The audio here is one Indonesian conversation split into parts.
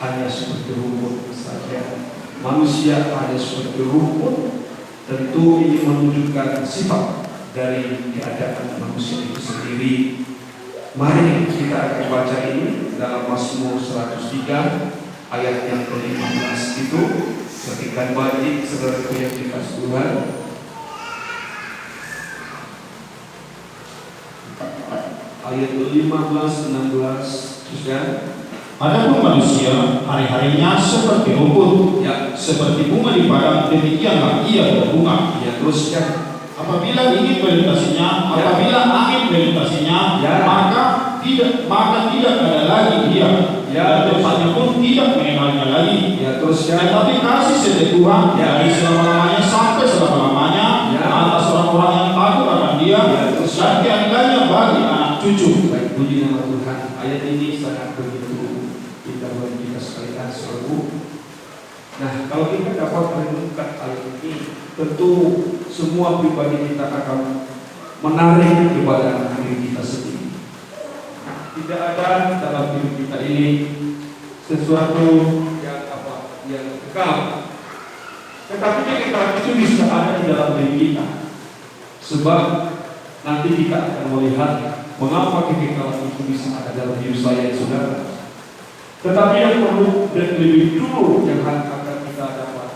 hanya seperti rumput saja. Manusia hanya seperti rumput. Tentu ini menunjukkan sifat dari keadaan manusia itu sendiri. Mari kita akan baca ini dalam Mazmur 103 ayat yang ke-15 itu. Ketika baik saudaraku yang dikasih Tuhan, ayat 15, 16 juga. Adapun manusia hari-harinya seperti rumput, Ya, seperti bunga di padang, demikianlah ia berbunga. ya teruskan. Apabila ingin melintasinya, Ya. apabila angin melintasinya, Ya. maka tidak ada lagi dia. Ya, Dan tempatnya pun tidak mengenalnya lagi. Ya, teruskan. Tetapi kasih setia Tuhan Ya. dari selama-lamanya sampai selama-lamanya Ya. atas orang-orang yang takut akan dia, Ya, terus. dan keadilannya bagi anak cucu. Baik, puji nama Tuhan. Ayat ini sangat begitu indah bagi kita sekalian saudaraku. Nah, kalau kita dapat merenungkan ayat ini, tentu semua pribadi kita akan menarik kepada diri kita sendiri. Tidak ada dalam hidup kita ini sesuatu yang kekal. Tetapi kekekalan itu bisa ada di dalam diri kita. Sebab nanti kita akan melihat mengapa kekekalan itu bisa ada dalam hidup saya dan saudara. Tetapi yang perlu dan lebih dulu yang akan kita dapat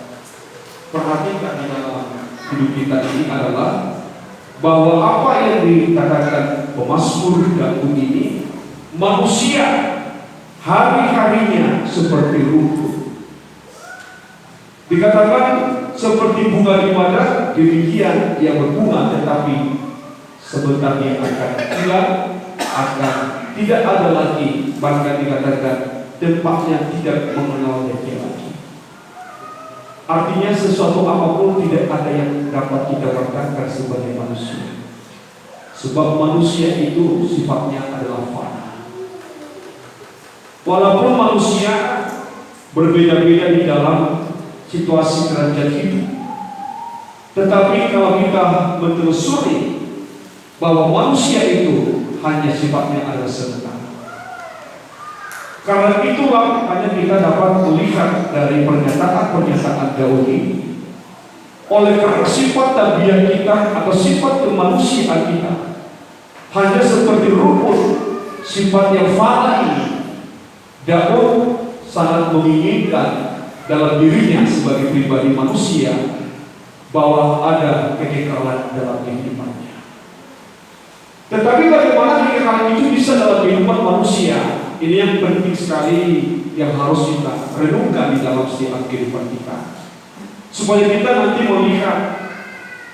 perhatikan di dalam hidup kita ini adalah bahwa apa yang dikatakan pemazmur Daud ini, manusia hari-harinya seperti rumput. Dikatakan seperti bunga di padang, demikian ia berbunga, tetapi sebentar dia akan hilang, akan tidak ada lagi, bahkan dikatakan tempatnya tidak mengenalnya dia lagi. Artinya sesuatu apapun tidak ada yang dapat kita katakan sebagai manusia. Sebab manusia itu sifatnya adalah fana. Walaupun manusia berbeda-beda di dalam situasi derajat hidup, tetapi kalau kita menelusuri bahwa manusia itu hanya sifatnya adalah sementara. Karena itulah hanya kita dapat melihat dari pernyataan-pernyataan Daud ini. Oleh karena sifat tabiat kita atau sifat kemanusiaan kita hanya seperti rumput, sifat yang fana ini, Daud sangat menginginkan dalam dirinya sebagai pribadi manusia bahwa ada kekekalan dalam kehidupannya. Tetapi bagaimana kekekalan itu bisa dalam kehidupan manusia? Ini yang penting sekali yang harus kita renungkan di dalam setiap kehidupan kita, supaya kita nanti melihat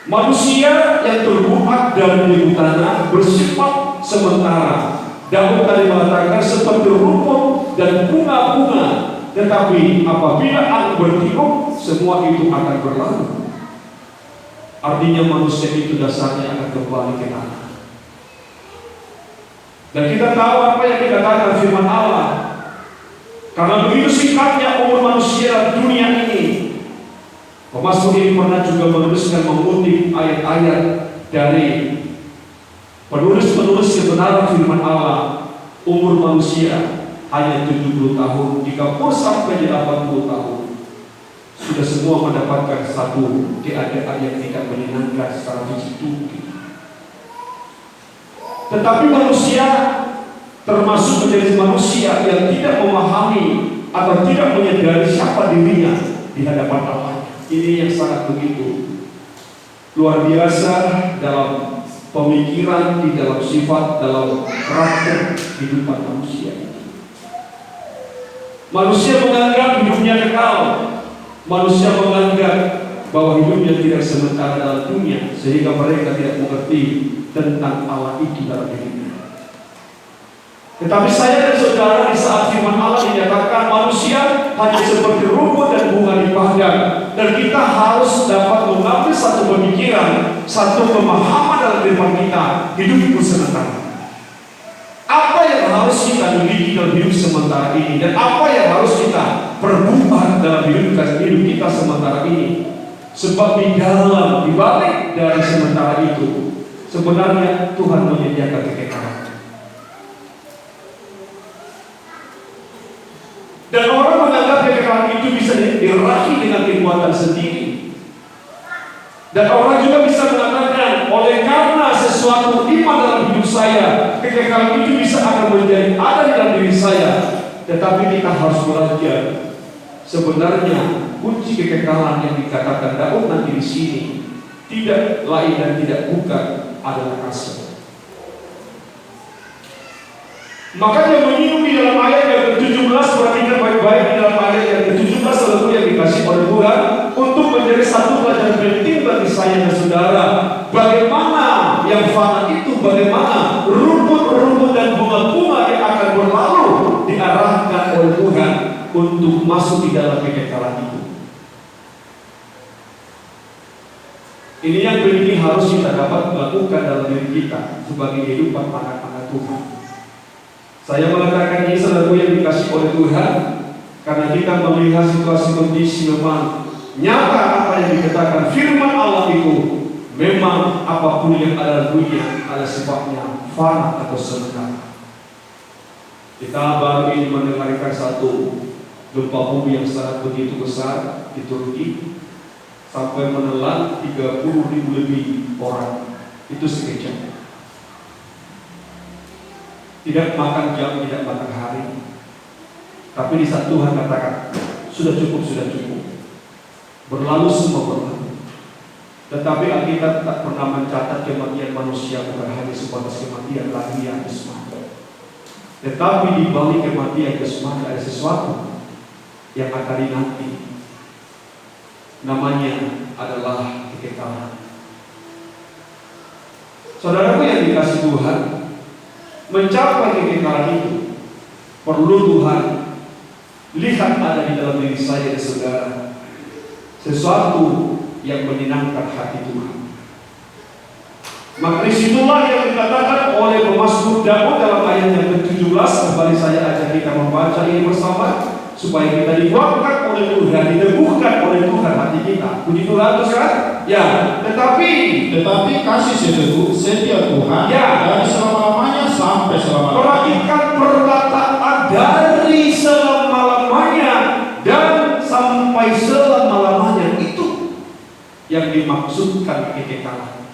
manusia yang terbuat dari debu tanah bersifat sementara. Daud tadi mengatakan seperti rumput dan bunga-bunga, tetapi apabila angin bertiup, semua itu akan berlalu. Artinya manusia itu dasarnya akan kembali ke tanah. Dan kita tahu apa yang dikatakan firman Allah. Karena begitu singkatnya umur manusia dalam dunia ini. Pemazmur ini pernah juga menuliskan mengutip ayat-ayat dari penulis-penulis kebenaran firman Allah. Umur manusia hanya 70 tahun, jika pun sampai 80 tahun, sudah semua mendapatkan satu keadaan yang tidak menyenangkan secara fisik tubuh. Tetapi manusia termasuk menjadi manusia yang tidak memahami atau tidak menyadari siapa dirinya di hadapan Allah. Ini yang sangat begitu luar biasa dalam pemikiran, di dalam sifat, dalam karakter kehidupan manusia. Manusia menganggap hidupnya kekal. Manusia menganggap bahwa hidupnya tidak sementara dalam dunia, sehingga mereka tidak mengerti tentang Allah itu dalam hidupnya. Tetapi saya dan saudara, di saat firman Allah dinyatakan manusia hanya seperti rumput dan bunga di padang, dan kita harus dapat mengambil satu pemikiran, satu pemahaman dalam firman kita, hidup itu sementara. Apa yang harus kita miliki dalam hidup sementara ini, dan apa yang harus kita perbuat dalam hidup kita sementara ini? Sebab di dalam, di balik dari sementara itu, sebenarnya Tuhan menyediakan kekekalan. Dan orang menganggap kekekalan itu bisa diraih dengan kekuatan sendiri. Dan orang juga bisa mengatakan, oleh karena sesuatu iman dalam hidup saya, kekekalan itu bisa akan menjadi ada di dalam diri saya. Tetapi kita harus belajar, sebenarnya kunci kekekalan yang dikatakan Daud nanti di sini tidak lain dan tidak bukan adalah kasih. Makanya menyinggung di dalam ayat yang ke-17, perhatikan baik-baik di dalam ayat yang ke-17 lalu yang dikasih oleh Tuhan untuk menjadi satu pelajaran penting bagi saya dan saudara. Bagaimana yang fana itu, bagaimana rumput-rumput dan bunga-bunga yang akan berlalu diarahkan oleh Tuhan untuk masuk di dalam kekekalan itu. Ini yang penting harus kita dapat melakukan dalam diri kita sebagai kehidupan anak-anak Tuhan. Saya mengatakan ini selalu yang dikasih oleh Tuhan karena kita melihat situasi kondisi memang nyata apa yang dikatakan firman Allah itu memang apapun yang ada dunia ada sifatnya fana atau sementara. Kita baru ini mendengarkan satu gempa bumi yang sangat begitu besar di Turki sampai menelan 30.000 lebih orang. Itu sekejap. Tidak makan jam, tidak makan hari. Tapi di saat Tuhan katakan, sudah cukup. Berlalu semua berlalu. Tetapi Alkitab tak pernah mencatat kematian manusia bukan hanya sebatas kematian lahiriah semata. Tetapi di balik kematian semata ada sesuatu yang akan dinanti. Namanya adalah kekekalan. Saudaraku yang dikasih Tuhan, mencapai kekekalan itu perlu Tuhan lihat ada di dalam diri saya dan saudara sesuatu yang menyenangkan hati Tuhan. Maka disitulah yang dikatakan oleh pemazmur Daud dalam ayat yang ke-17. Kembali saya ajak kita membaca ini bersama supaya kita dikuatkan oleh Tuhan, diteguhkan oleh Tuhan hati kita. Puji Tuhan, kan? Ya, tetapi kasih setia Tuhan dari selama-lamanya sampai selama-lamanya. Perhatikan perkataan dari selama-lamanya dan sampai selama-lamanya, itu yang dimaksudkan kekekalan.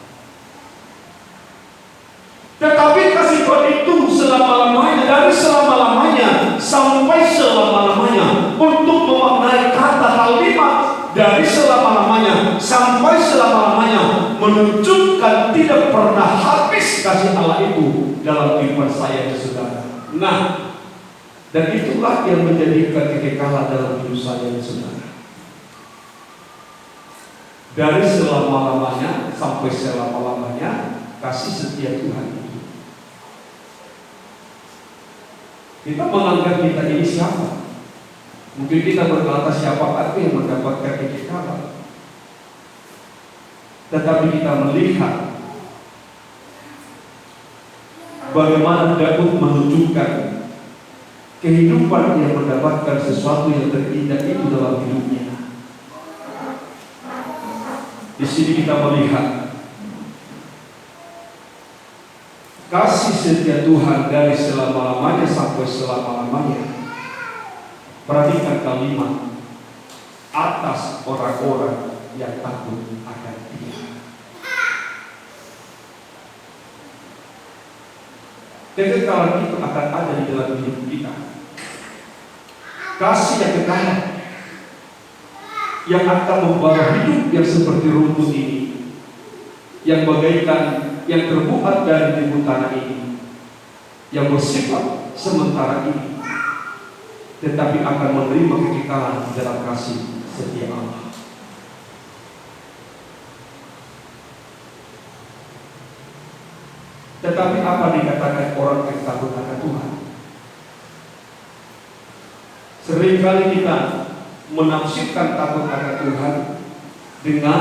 Tetapi kasih Tuhan itu selama-lamanya, dari selama-lamanya sampai selama-lamanya. Untuk memaknai kata kalimat dari selama-lamanya sampai selama-lamanya menunjukkan tidak pernah habis kasih Allah itu dalam kehidupan saya dan saudara. Nah, dan itulah yang menjadikan kekekalan dalam hidup saya dan saudara. Dari selama-lamanya sampai selama-lamanya kasih setia Tuhan itu. Kita menganggap kita ini siapa? Mungkin kita berkata siapa yang mendapatkan kekekalan. Tetapi kita melihat bagaimana Daud menunjukkan kehidupan yang mendapatkan sesuatu yang terindah itu dalam hidupnya. Di sini kita melihat kasih setia Tuhan dari selama-lamanya sampai selama-lamanya. Perhatikan kalimat atas orang-orang yang takut akan Dia. Kekekalan itu akan ada di dalam hidup kita. Kasih yang kekal yang akan membawa hidup yang seperti rumput ini, yang bagaikan yang terbuat dari timbul tanah ini, yang bersifat sementara ini, tetapi akan menerima kekekalan dalam kasih setia Allah. Tetapi apa dikatakan orang yang takut akan Tuhan? Seringkali kita menafsirkan takut akan Tuhan dengan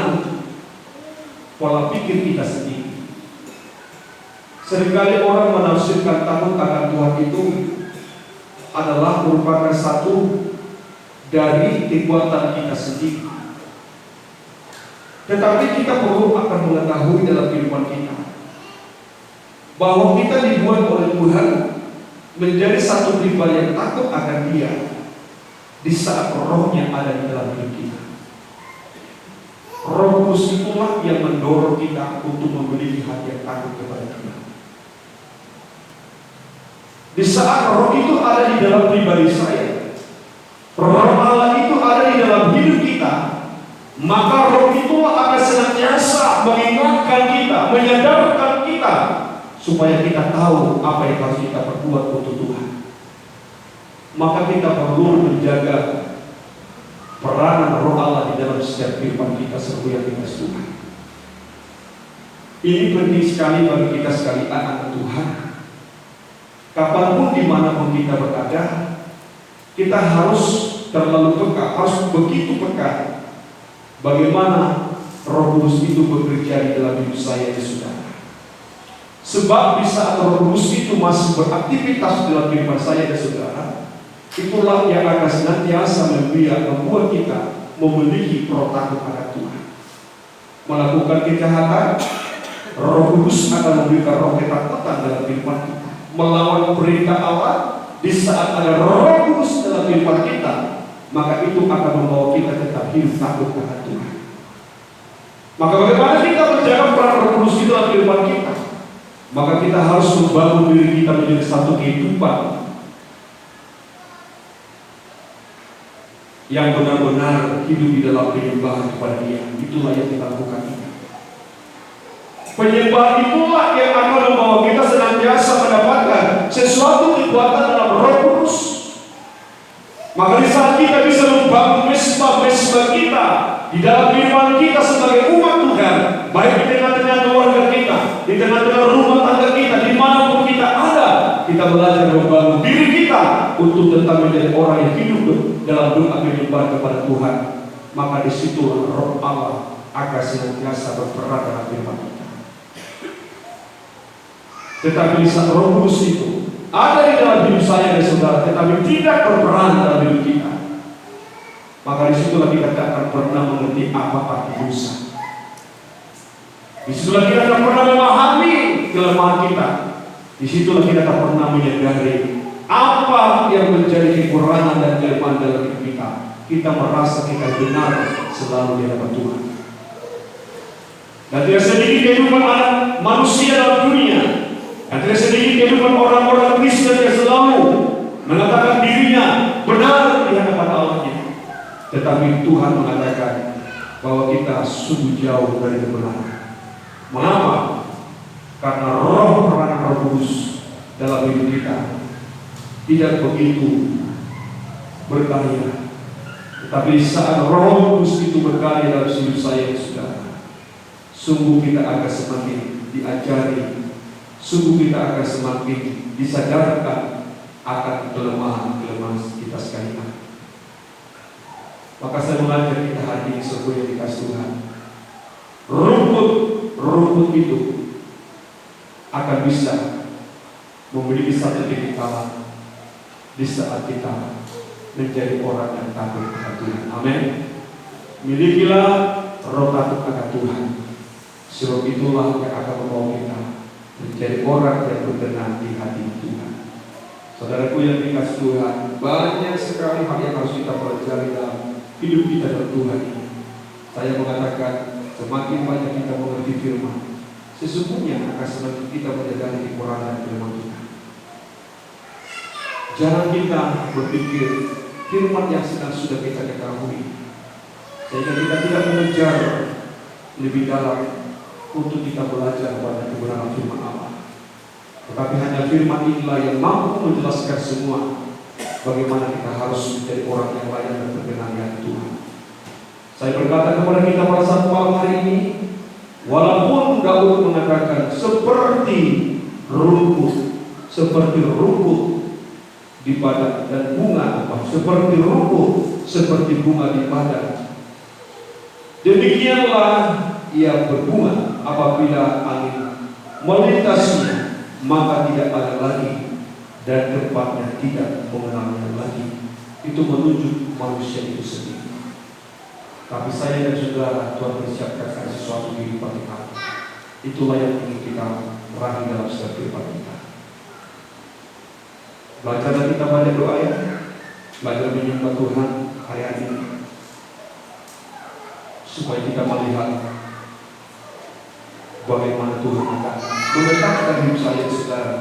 pola pikir kita sendiri. Seringkali orang menafsirkan takut akan Tuhan itu adalah merupakan satu dari kekuatan kita sendiri. Tetapi kita perlu akan mengetahui dalam kehidupan kita bahwa kita dibuat oleh Tuhan menjadi satu pribadi yang takut akan Dia di saat rohnya ada di dalam hidup kita. Roh Kudus itulah yang mendorong kita untuk memiliki hati yang takut kepada Dia. Di saat roh itu ada di dalam pribadi saya, roh Allah itu ada di dalam hidup kita, maka roh itulah akan senantiasa mengingatkan kita, menyadarkan kita, supaya kita tahu apa yang harus kita perbuat untuk Tuhan. Maka kita perlu menjaga peranan roh Allah di dalam setiap kehidupan kita sebagai yang kita Tuhan. Ini penting sekali bagi kita sekali anak Tuhan. Kapanpun dimanapun kita berada, kita harus terlalu peka, harus begitu peka bagaimana Roh Kudus itu bekerja di dalam hidup saya dan saudara. Sebab di saat Roh Kudus itu masih beraktivitas dalam kehidupan saya dan saudara, itulah yang akan senantiasa membuat kita memiliki roh takut akan Tuhan. Melakukan kejahatan, Roh Kudus akan memberikan roh ketakutan dalam kehidupan kita. Melawan perintah Allah, di saat ada Roh Kudus dalam kehidupan kita, maka itu akan membawa kita tetap hidup takut akan Tuhan. Maka bagaimana kita menjaga peran Roh Kudus itu dalam kehidupan kita? Maka kita harus membangun diri kita menjadi satu kehidupan yang benar-benar hidup di dalam penyembahan kepada Dia. Itulah yang kita lakukan ini. Penyembahan itulah yang akan membawa kita senantiasa mendapatkan sesuatu kekuatan dalam Roh Kudus. Maka di saat kita bisa membangun mesbah-mesbah kita di dalam kehidupan kita sebagai umat Tuhan, baik di tengah-tengah keluarga kita, di tengah-tengah rumah tangga kita, dimanapun kita ada, kita belajar membangun diri kita untuk tetap menjadi orang yang hidup dalam doa penyembahan kepada Tuhan. Maka di situ Roh Allah akan senantiasa berperan dalam kehidupan kita. Tetapi di saat Roh Kudus itu ada di dalam hidup saya dan saudara, tetapi tidak berperan dalam hidup kita, maka disitulah kita tidak akan pernah mengerti apa arti dosa. Disitulah kita tidak pernah memahami kelemahan kita. Disitulah kita tak pernah menyadari apa yang menjadi kekurangan dan kelemahan dalam hidup kita. Kita merasa kita benar selalu di hadapan Tuhan. Dan tidak sedikit kehidupan anak manusia dalam dunia, dan tidak sedikit kehidupan orang-orang Kristen yang selalu mengatakan dirinya benar di hadapan Allahnya. Tetapi Tuhan mengatakan bahwa kita sungguh jauh dari kebenaran. Mengapa? Karena roh peranan Roh Kudus dalam hidup kita tidak begitu berkarya. Tetapi saat Roh Kudus itu berkarya dalam hidup saya, saudara, sungguh kita akan semakin diajari, sungguh kita akan semakin disadarkan akan kelemahan-kelemahan kita sekalian. Maka saya mengajak kita hari ini sebagai yang dikasih Tuhan, rumput itu akan bisa memiliki satu kekekalan di saat kita menjadi orang yang takut akan Tuhan. Amin. Milikilah roh takut akan Tuhan. Sebab itulah yang akan membawa kita menjadi orang yang berkenan di hati Tuhan. Saudaraku yang dikasih Tuhan, banyak sekali hal yang harus kita pelajari dalam hidup kita dalam Tuhan ini. Saya mengatakan semakin banyak kita mengerti firman, sesungguhnya akan semakin kita menyadari kekurangan firman Tuhan. Jangan kita berpikir firman yang sedang sudah kita ketahui, sehingga kita tidak mengejar lebih dalam untuk kita belajar pada kebenaran firman Allah. Tetapi hanya firman inilah yang mampu menjelaskan semua bagaimana kita harus menjadi orang yang layak dan berkenan di hati Tuhan. Saya berkata kepada kita pada saat malam hari ini, walaupun Daud mengatakan seperti rumput di padang dan bunga, seperti rumput, seperti bunga di padang, demikianlah ia berbunga apabila angin melintasinya, maka tidak ada lagi dan tempatnya tidak mengenalnya lagi. Itu menunjuk manusia itu sendiri. Tapi saya dan saudara, Tuhan persiapkan sesuatu di hidup kita. Itulah yang ingin kita raih dalam setiap kehidupan kita. Belajarlah kita banyak doa ya. Belajar menyembah Tuhan hari ini, supaya kita melihat bagaimana Tuhan akan menetapkan hidup saya saudara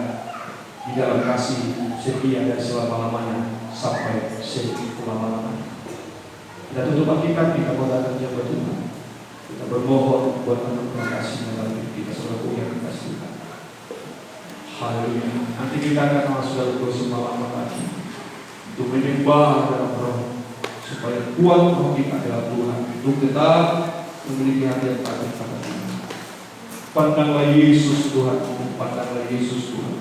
di dalam kasih setia dan selama-lamanya sampai selama-lamanya. Kita tutup Alkitab, kita mengatakan jawab Tuhan. Kita bermohon buat anugerah kasih dalam hidup kita, saudara yang kita Tuhan. Haleluya. Nanti kita akan masuk bersama-sama lagi untuk menyembah dalam roh, supaya kuat roh kita dalam Tuhan, untuk tetap memiliki hati yang takut pada Tuhan. Pandanglah Yesus Tuhan, pandanglah Yesus Tuhan.